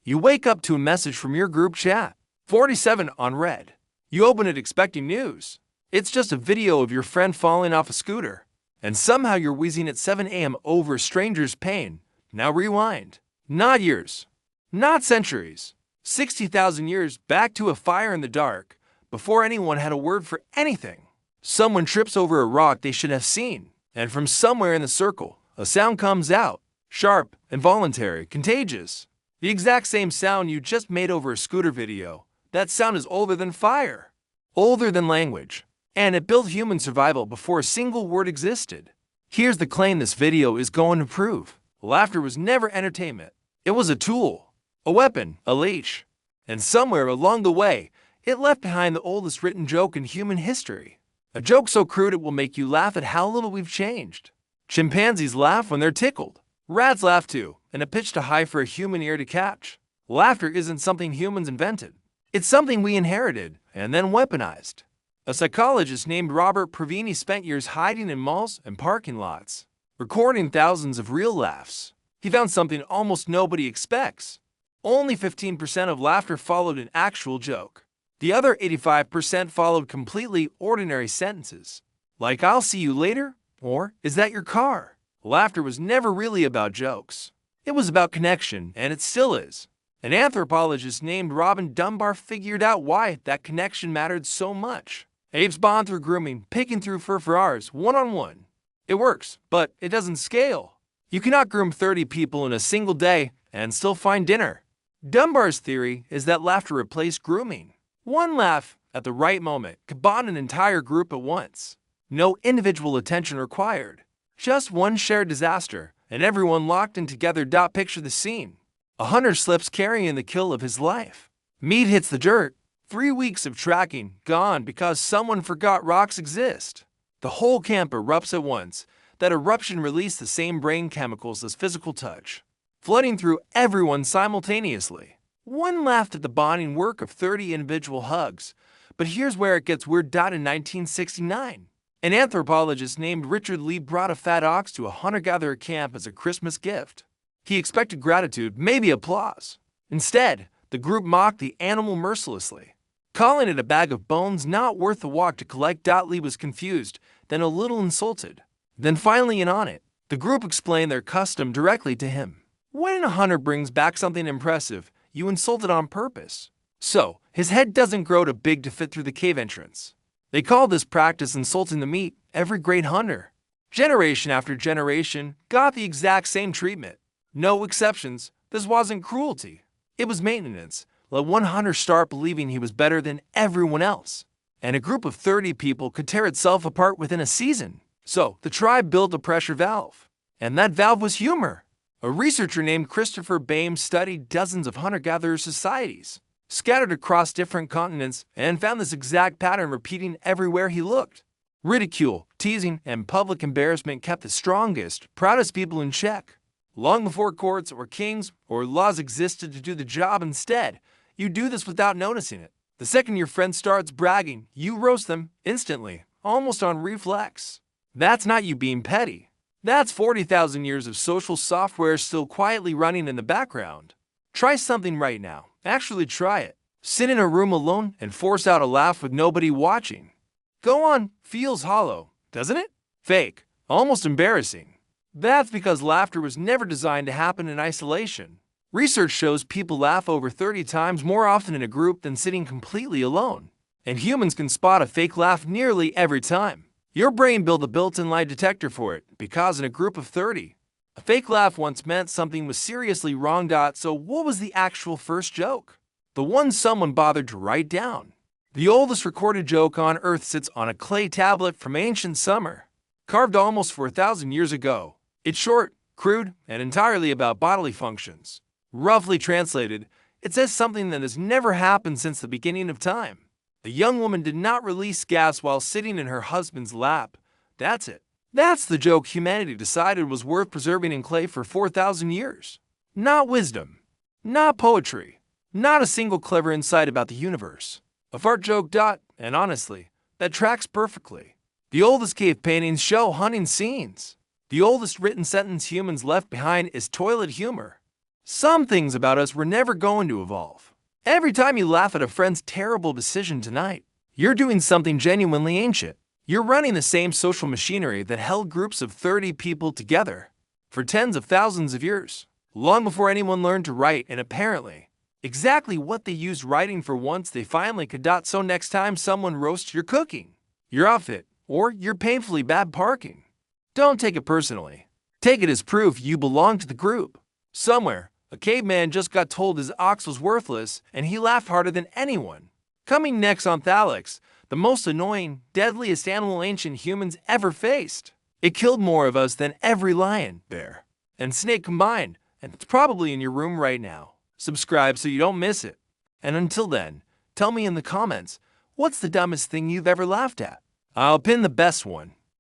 You wake up to a message from your group chat. 47 unread. You open it expecting news. It's just a video of your friend falling off a scooter. And somehow you're wheezing at 7 a.m. over a stranger's pain. Now rewind. Not years. Not centuries. 60,000 years back to a fire in the dark, before anyone had a word for anything. Someone trips over a rock they should have seen, and from somewhere in the circle, a sound comes out. Sharp, involuntary, contagious. The exact same sound you just made over a scooter video. That sound is older than fire. Older than language. And it built human survival before a single word existed. Here's the claim this video is going to prove. Laughter was never entertainment. It was a tool, a weapon, a leash. And somewhere along the way, it left behind the oldest written joke in human history. A joke so crude it will make you laugh at how little we've changed. Chimpanzees laugh when they're tickled. Rats laugh too, and a pitch to high for a human ear to catch. Laughter isn't something humans invented. It's something we inherited and then weaponized. A psychologist named Robert Provine spent years hiding in malls and parking lots, recording thousands of real laughs. He found something almost nobody expects. Only 15% of laughter followed an actual joke. The other 85% followed completely ordinary sentences, like "I'll see you later" or "Is that your car?" Laughter was never really about jokes. It was about connection, and it still is. An anthropologist named Robin Dunbar figured out why that connection mattered so much. Apes bond through grooming, picking through fur for hours, one-on-one. It works, but it doesn't scale. You cannot groom 30 people in a single day and still find dinner. Dunbar's theory is that laughter replaced grooming. One laugh at the right moment could bond an entire group at once. No individual attention required. Just one shared disaster, and everyone locked in together. Picture the scene. A hunter slips carrying the kill of his life. Meat hits the dirt. 3 weeks of tracking gone because someone forgot rocks exist. The whole camp erupts at once. That eruption released the same brain chemicals as physical touch, flooding through everyone simultaneously. One laughed at the bonding work of 30 individual hugs. But here's where it gets weird. In 1969, an anthropologist named Richard Lee brought a fat ox to a hunter-gatherer camp as a Christmas gift. He expected gratitude, maybe applause. Instead, the group mocked the animal mercilessly, calling it a bag of bones not worth the walk to collect. Lee was confused, then a little insulted, then finally in on it. The group explained their custom directly to him. When a hunter brings back something impressive, you insult it on purpose. So, his head doesn't grow too big to fit through the cave entrance. They call this practice insulting the meat. Every great hunter, generation after generation, got the exact same treatment. No exceptions. This wasn't cruelty. It was maintenance. Let one hunter start believing he was better than everyone else, and a group of 30 people could tear itself apart within a season. So, the tribe built a pressure valve. And that valve was humor. A researcher named Christopher Bain studied dozens of hunter-gatherer societies, scattered across different continents, and found this exact pattern repeating everywhere he looked. Ridicule, teasing, and public embarrassment kept the strongest, proudest people in check. Long before courts or kings or laws existed to do the job, instead, you do this without noticing it. The second your friend starts bragging, you roast them instantly, almost on reflex. That's not you being petty. That's 40,000 years of social software still quietly running in the background. Try something right now. Actually try it. Sit in a room alone and force out a laugh with nobody watching. Go on, feels hollow, doesn't it? Fake, almost embarrassing. That's because laughter was never designed to happen in isolation. Research shows people laugh over 30 times more often in a group than sitting completely alone. And humans can spot a fake laugh nearly every time. Your brain built a built-in lie detector for it, because in a group of 30, a fake laugh once meant something was seriously wrong. So what was the actual first joke? The one someone bothered to write down. The oldest recorded joke on Earth sits on a clay tablet from ancient Sumer, carved almost 4,000 years ago. It's short, crude, and entirely about bodily functions. Roughly translated, it says something that has never happened since the beginning of time. A young woman did not release gas while sitting in her husband's lap. That's it. That's the joke humanity decided was worth preserving in clay for 4,000 years. Not wisdom. Not poetry. Not a single clever insight about the universe. A fart joke. And honestly, that tracks perfectly. The oldest cave paintings show hunting scenes. The oldest written sentence humans left behind is toilet humor. Some things about us were never going to evolve. Every time you laugh at a friend's terrible decision tonight, you're doing something genuinely ancient. You're running the same social machinery that held groups of 30 people together for tens of thousands of years, long before anyone learned to write, and apparently, exactly what they used writing for once they finally could. So next time someone roasts your cooking, your outfit, or your painfully bad parking, don't take it personally. Take it as proof you belong to the group. Somewhere, a caveman just got told his ox was worthless, and he laughed harder than anyone. Coming next on Thalix, the most annoying, deadliest animal ancient humans ever faced. It killed more of us than every lion, bear, and snake combined, and it's probably in your room right now. Subscribe so you don't miss it. And until then, tell me in the comments, what's the dumbest thing you've ever laughed at? I'll pin the best one.